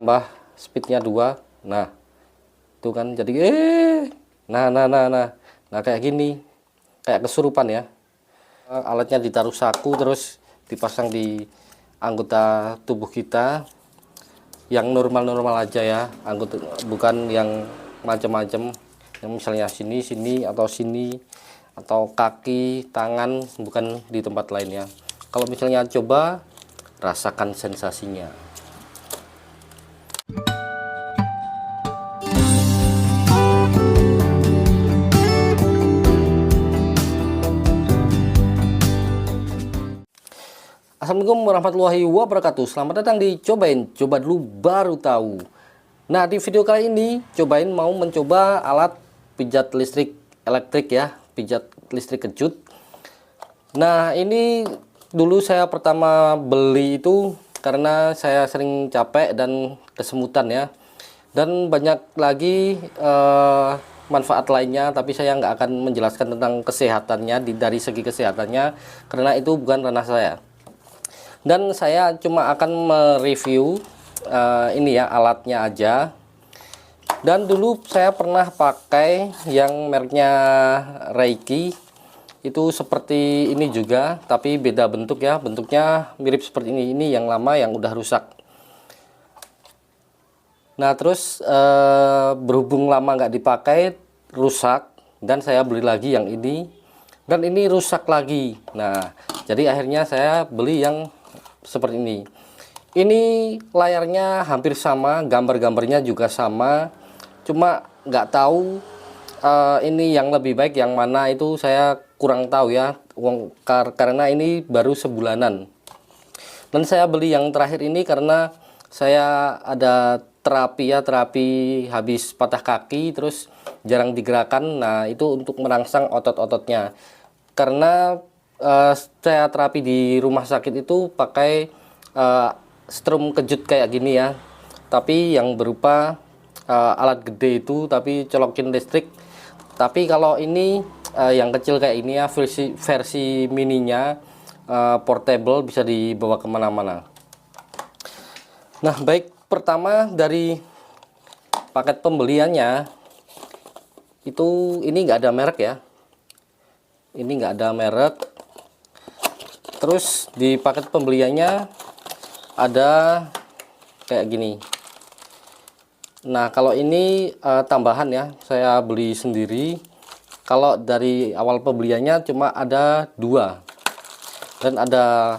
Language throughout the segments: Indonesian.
tambah speednya 2. Nah itu kan jadi nah kayak gini, kayak kesurupan ya. Alatnya ditaruh saku terus dipasang di anggota tubuh kita yang normal-normal aja ya, anggota, bukan yang macam-macam, yang misalnya sini atau sini atau kaki, tangan, bukan di tempat lainnya. Kalau misalnya coba rasakan sensasinya. Assalamualaikum warahmatullahi wabarakatuh. Selamat datang di Cobain, coba dulu baru tahu. Nah, di video kali ini Cobain mau mencoba alat pijat listrik elektrik ya, pijat listrik kejut. Nah, ini dulu saya pertama beli itu karena saya sering capek dan kesemutan ya. Dan banyak lagi manfaat lainnya, tapi saya nggak akan menjelaskan tentang kesehatannya dari segi kesehatannya karena itu bukan ranah saya. Dan saya cuma akan mereview ini ya, alatnya aja. Dan dulu saya pernah pakai yang mereknya Reiki, itu seperti ini juga tapi beda bentuk ya, bentuknya mirip seperti ini yang lama yang udah rusak. Nah terus berhubung lama nggak dipakai, rusak, dan saya beli lagi yang ini, dan ini rusak lagi. Nah jadi akhirnya saya beli yang seperti ini. Ini layarnya hampir sama, gambar-gambarnya juga sama, cuma nggak tahu ini yang lebih baik yang mana, itu saya kurang tahu ya, karena ini baru sebulanan. Dan saya beli yang terakhir ini karena saya ada terapi ya, terapi habis patah kaki terus jarang digerakkan. Nah itu untuk merangsang otot-ototnya, karena saya terapi di rumah sakit itu pakai strum kejut kayak gini ya, tapi yang berupa alat gede itu tapi colokin listrik. Tapi kalau ini yang kecil kayak ini ya, versi mininya, portable, bisa dibawa kemana-mana. Nah baik, pertama dari paket pembeliannya itu, ini nggak ada merek ya, ini nggak ada merek. Terus di paket pembeliannya ada kayak gini. Nah kalau ini tambahan ya, saya beli sendiri. Kalau dari awal pembeliannya cuma ada 2, dan ada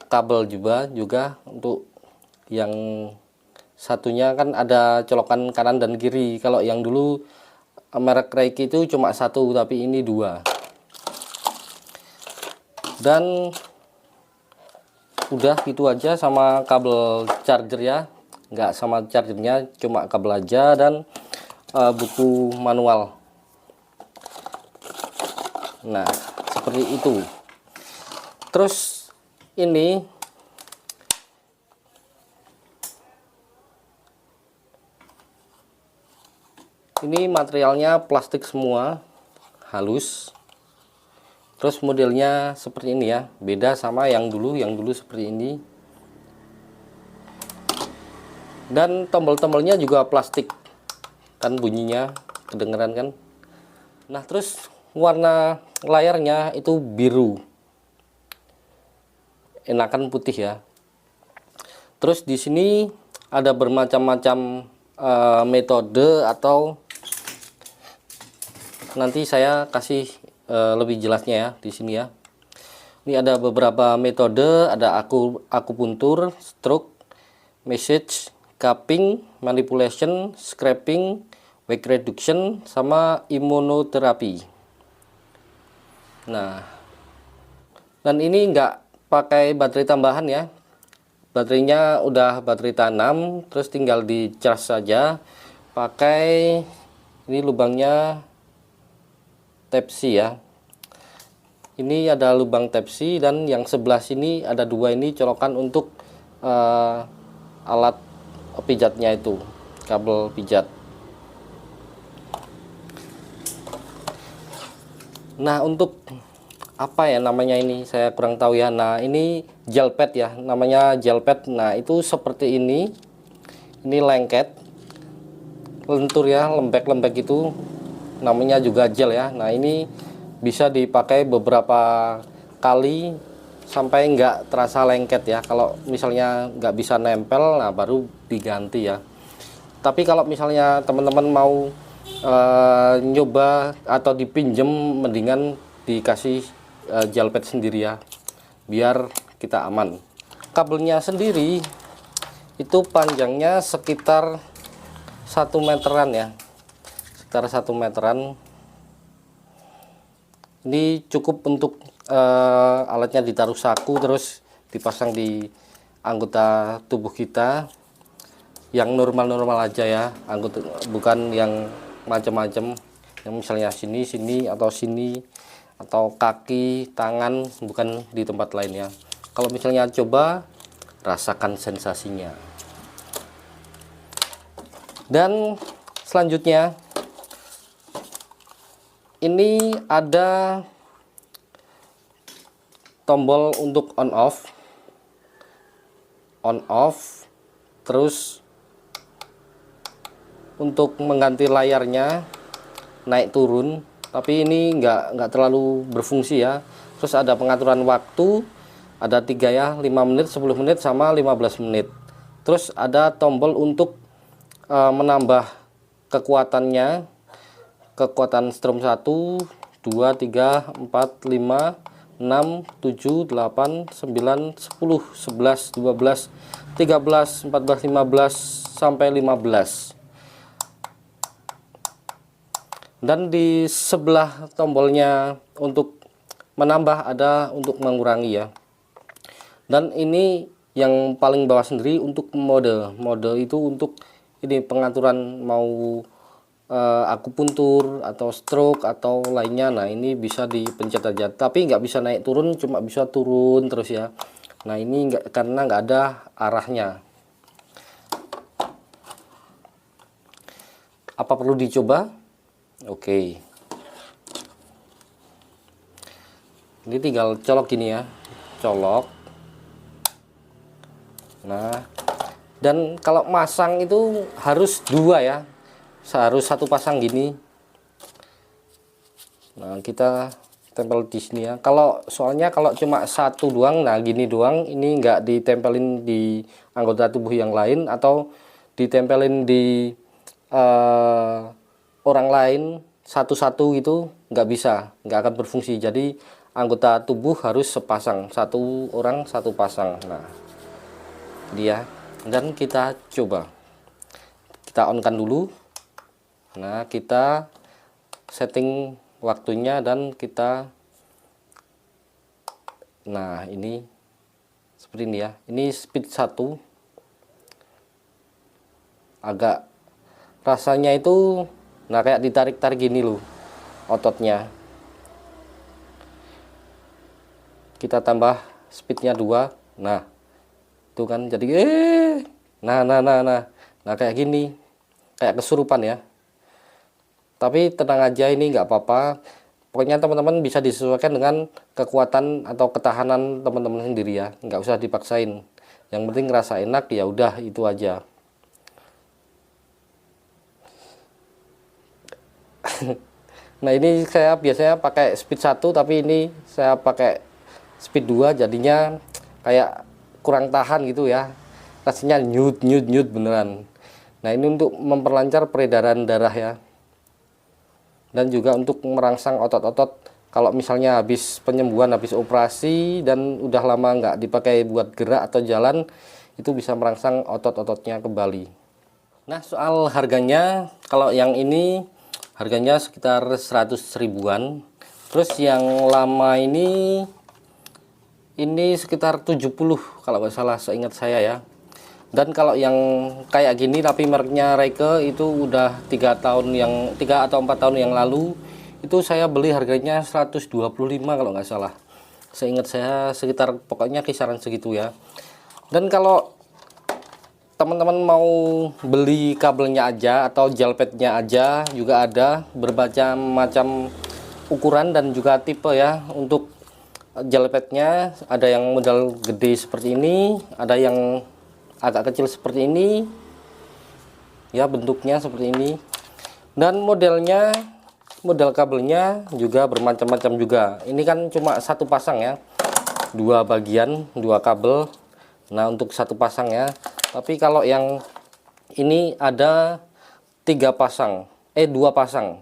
kabel juga untuk yang satunya, kan ada colokan kanan dan kiri. Kalau yang dulu merek Reiki itu cuma 1, tapi ini 2. Dan udah gitu aja, sama kabel charger ya, nggak sama chargernya, cuma kabel aja, dan buku manual. Nah seperti itu. Terus ini materialnya plastik semua, halus. Terus modelnya seperti ini ya, beda sama yang dulu seperti ini. Dan tombol-tombolnya juga plastik, kan bunyinya kedengeran kan. Nah terus warna layarnya itu biru, enakan putih ya. Terus di sini ada bermacam-macam metode, atau nanti saya kasih lebih jelasnya ya di sini ya. Ini ada beberapa metode, ada akupuntur, stroke, massage, cupping, manipulation, scraping, weight reduction, sama imunoterapi. Nah, dan ini nggak pakai baterai tambahan ya. Baterainya udah baterai tanam, terus tinggal di charge saja. Pakai ini lubangnya Type C ya. Ini ada lubang Type C, dan yang sebelah sini ada 2, ini colokan untuk alat pijatnya itu, kabel pijat. Nah untuk apa ya namanya ini, saya kurang tahu ya. Nah ini gel pad ya, namanya gel pad. Nah itu seperti ini, ini lengket, lentur ya, lembek-lembek itu namanya juga gel ya. Nah ini bisa dipakai beberapa kali sampai nggak terasa lengket ya. Kalau misalnya nggak bisa nempel, nah baru diganti ya. Tapi kalau misalnya teman-teman mau nyoba atau dipinjem, mendingan dikasih gel pad sendiri ya, biar kita aman. Kabelnya sendiri itu panjangnya sekitar 1 meteran ya, sekitar 1 meteran. Ini cukup untuk alatnya ditaruh saku terus dipasang di anggota tubuh kita yang normal-normal aja ya, anggota, bukan yang macam-macam, yang misalnya sini atau sini atau kaki, tangan, bukan di tempat lain ya. Kalau misalnya coba rasakan sensasinya. Dan selanjutnya ini ada tombol untuk on off, terus untuk mengganti layarnya naik turun, tapi ini nggak terlalu berfungsi ya. Terus ada pengaturan waktu, ada 3 ya, 5 menit, 10 menit sama 15 menit. Terus ada tombol untuk menambah kekuatannya, kekuatan strom 1 2 3 4 5 6 7 8 9 10 11 12 13 14 15 sampai 15. Dan di sebelah tombolnya untuk menambah ada untuk mengurangi ya. Dan ini yang paling bawah sendiri untuk mode itu untuk ini pengaturan mau akupuntur atau stroke atau lainnya. Nah ini bisa dipencet aja, tapi nggak bisa naik turun, cuma bisa turun terus ya. Nah ini nggak, karena nggak ada arahnya. Apa perlu dicoba? Oke, ini tinggal colok gini ya, colok. Nah, dan kalau masang itu harus 2 ya, harus 1 pasang gini. Nah kita tempel di sini ya. Kalau soalnya kalau cuma 1 doang, nah gini doang, ini nggak ditempelin di anggota tubuh yang lain atau ditempelin di orang lain satu-satu gitu, nggak bisa, nggak akan berfungsi. Jadi anggota tubuh harus sepasang, 1 orang 1 pasang. Nah dia, dan kita coba, kita on kan dulu. Nah kita setting waktunya dan kita, nah ini seperti ini ya, ini speed 1. Agak rasanya itu nah kayak ditarik-tarik gini loh ototnya. Kita tambah speednya 2. Nah itu kan jadi nah kayak gini, kayak kesurupan ya. Tapi tenang aja, ini nggak apa-apa. Pokoknya teman-teman bisa disesuaikan dengan kekuatan atau ketahanan teman-teman sendiri ya, nggak usah dipaksain. Yang penting ngerasa enak ya udah, itu aja. Nah ini saya biasanya pakai speed 1, tapi ini saya pakai speed 2, jadinya kayak kurang tahan gitu ya, rasanya nyut beneran. Nah ini untuk memperlancar peredaran darah ya, dan juga untuk merangsang otot-otot. Kalau misalnya habis penyembuhan, habis operasi dan udah lama nggak dipakai buat gerak atau jalan, itu bisa merangsang otot-ototnya kembali. Nah soal harganya, kalau yang ini harganya sekitar 100 ribuan. Terus yang lama ini sekitar 70 kalau nggak salah, seingat saya ya. Dan kalau yang kayak gini tapi mereknya Reike itu udah 3 atau 4 tahun yang lalu, itu saya beli harganya 125 kalau nggak salah. Seingat saya sekitar, pokoknya kisaran segitu ya. Dan kalau teman-teman mau beli kabelnya aja atau gel padnya aja juga ada berbagai macam ukuran dan juga tipe ya. Untuk gel padnya ada yang model gede seperti ini, ada yang agak kecil seperti ini, ya, bentuknya seperti ini. Dan model kabelnya juga bermacam-macam juga. Ini kan cuma satu pasang ya, dua bagian, dua kabel. Nah, untuk satu pasang ya. Tapi kalau yang ini ada dua pasang.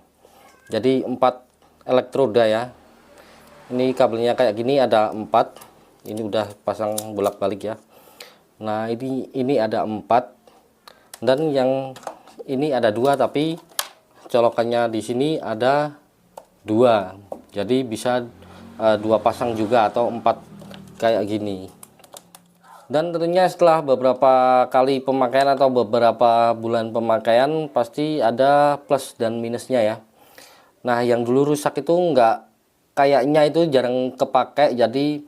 Jadi 4 elektroda ya. Ini kabelnya kayak gini ada 4. Ini udah pasang bolak-balik ya. Nah, ini ada 4. Dan yang ini ada 2, tapi colokannya di sini ada 2, jadi bisa 2 pasang juga atau 4 kayak gini. Dan tentunya setelah beberapa kali pemakaian atau beberapa bulan pemakaian pasti ada plus dan minusnya ya. Nah, yang dulu rusak itu kayaknya itu jarang kepake, jadi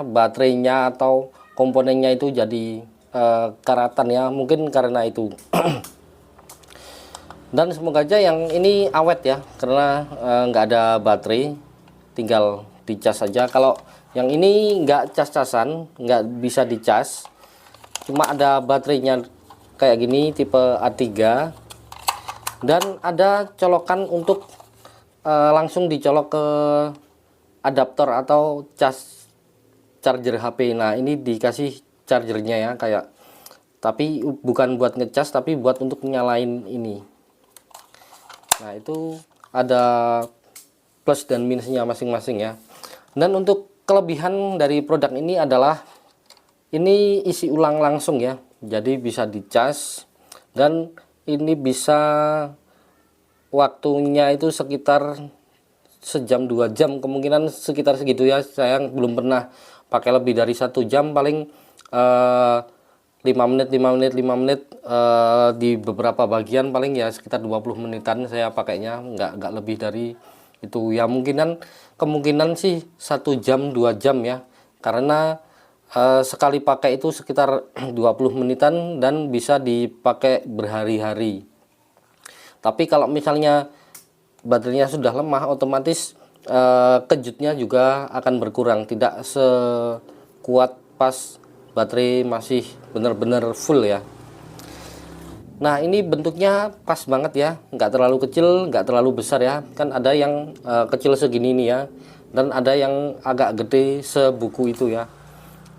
baterainya atau komponennya itu jadi karatan ya, mungkin karena itu. Dan semoga aja yang ini awet ya, karena nggak ada baterai, tinggal dicas saja. Kalau yang ini nggak cas-casan, nggak bisa dicas, cuma ada baterainya kayak gini tipe A3, dan ada colokan untuk langsung dicolok ke adaptor atau cas charger HP. Nah, ini dikasih chargernya ya, tapi bukan buat ngecas, tapi buat untuk nyalain ini. Nah, itu ada plus dan minusnya masing-masing ya. Dan untuk kelebihan dari produk ini adalah ini isi ulang langsung ya, jadi bisa dicas, dan ini bisa waktunya itu sekitar sejam 2 jam, kemungkinan sekitar segitu ya. Saya belum pernah pakai lebih dari 1 jam, paling 5 menit di beberapa bagian, paling ya sekitar 20 menitan saya pakainya, nggak lebih dari itu ya. Kemungkinan sih 1 jam 2 jam ya, karena sekali pakai itu sekitar 20 menitan dan bisa dipakai berhari-hari. Tapi kalau misalnya baterainya sudah lemah, otomatis kejutnya juga akan berkurang, tidak sekuat pas baterai masih benar-benar full ya. Nah, ini bentuknya pas banget ya, nggak terlalu kecil, nggak terlalu besar ya. Kan ada yang kecil segini nih ya, dan ada yang agak gede sebuku itu ya.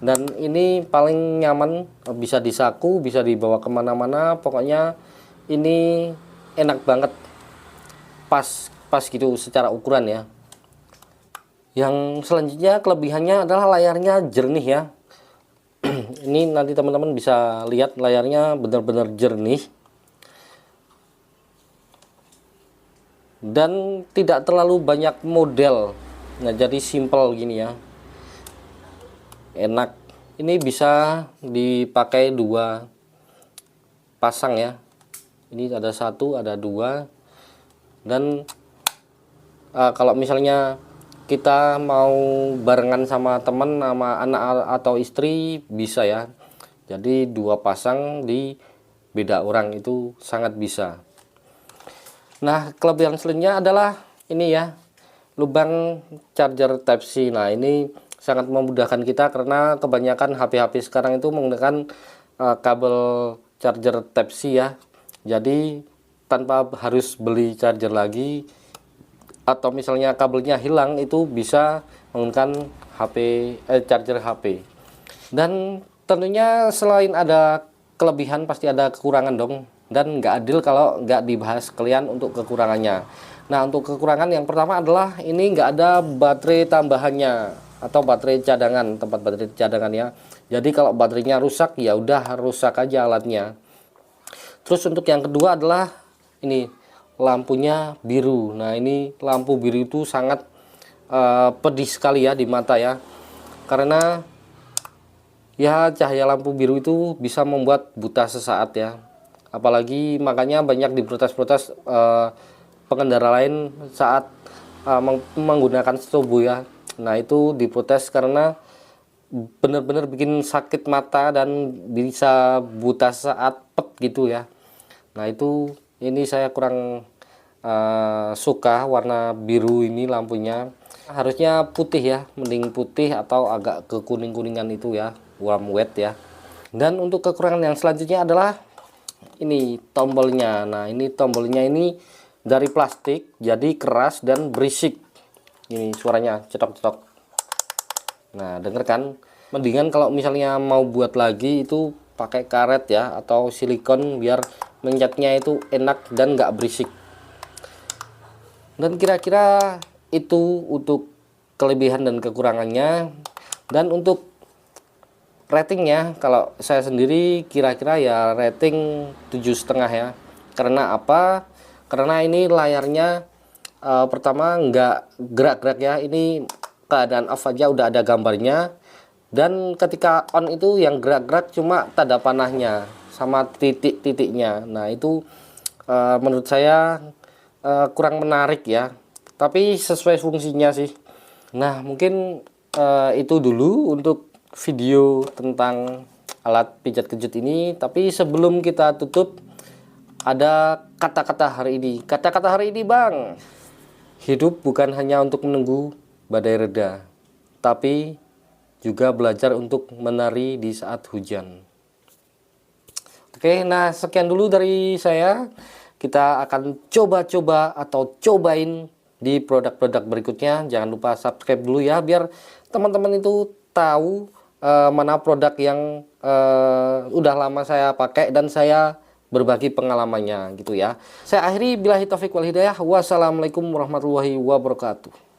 Dan ini paling nyaman, bisa disaku, bisa dibawa kemana-mana. Pokoknya ini enak banget, pas gitu secara ukuran ya. Yang selanjutnya kelebihannya adalah layarnya jernih ya. Ini nanti teman-teman bisa lihat, layarnya benar-benar jernih dan tidak terlalu banyak model. Nah, jadi simple gini ya, enak. Ini bisa dipakai 2 pasang ya. Ini ada 1, ada 2. Dan kalau misalnya kita mau barengan sama teman, sama anak atau istri, bisa ya. Jadi 2 pasang di beda orang itu sangat bisa. Nah, kelebihan selanjutnya adalah ini ya, lubang charger Type-C. Nah, ini sangat memudahkan kita karena kebanyakan HP-HP sekarang itu menggunakan kabel charger Type-C ya. Jadi tanpa harus beli charger lagi, atau misalnya kabelnya hilang, itu bisa menggunakan charger HP. Dan tentunya selain ada kelebihan pasti ada kekurangan dong, dan nggak adil kalau nggak dibahas kalian untuk kekurangannya. Nah, untuk kekurangan yang pertama adalah ini nggak ada baterai tambahannya atau baterai cadangan, tempat baterai cadangan ya. Jadi kalau baterainya rusak, ya udah rusak aja alatnya. Terus untuk yang kedua adalah ini lampunya biru. Nah, ini lampu biru itu sangat pedih sekali ya di mata ya, karena ya cahaya lampu biru itu bisa membuat buta sesaat ya. Apalagi makanya banyak diprotes-protes pengendara lain saat menggunakan strobo ya. Nah, itu diprotes karena benar-benar bikin sakit mata dan bisa buta saat pet gitu ya. Nah, ini saya kurang suka warna biru ini lampunya. Harusnya putih ya, mending putih atau agak ke kuning-kuningan itu ya, warm white ya. Dan untuk kekurangan yang selanjutnya adalah ini tombolnya. Nah, ini tombolnya ini dari plastik, jadi keras dan berisik. Ini suaranya cetok-cetok. Nah, denger kan? Mendingan kalau misalnya mau buat lagi itu pakai karet ya, atau silikon biar mencetnya itu enak dan nggak berisik. Dan kira-kira itu untuk kelebihan dan kekurangannya. Dan untuk ratingnya, kalau saya sendiri kira-kira ya rating 7,5 ya. Karena apa? Karena ini layarnya pertama nggak gerak-gerak ya. Ini keadaan off aja udah ada gambarnya. Dan ketika on itu yang gerak-gerak cuma tanda panahnya sama titik-titiknya. Nah, itu menurut saya kurang menarik ya. Tapi sesuai fungsinya sih. Nah, mungkin itu dulu untuk video tentang alat pijat kejut ini. Tapi sebelum kita tutup, ada kata-kata hari ini. Kata-kata hari ini, Bang. Hidup bukan hanya untuk menunggu badai reda, tapi juga belajar untuk menari di saat hujan. Oke, nah sekian dulu dari saya. Kita akan coba-coba atau cobain di produk-produk berikutnya. Jangan lupa subscribe dulu ya, biar teman-teman itu tahu mana produk yang udah lama saya pakai dan saya berbagi pengalamannya gitu ya. Saya akhiri billahi taufik wal hidayah. Wassalamualaikum warahmatullahi wabarakatuh.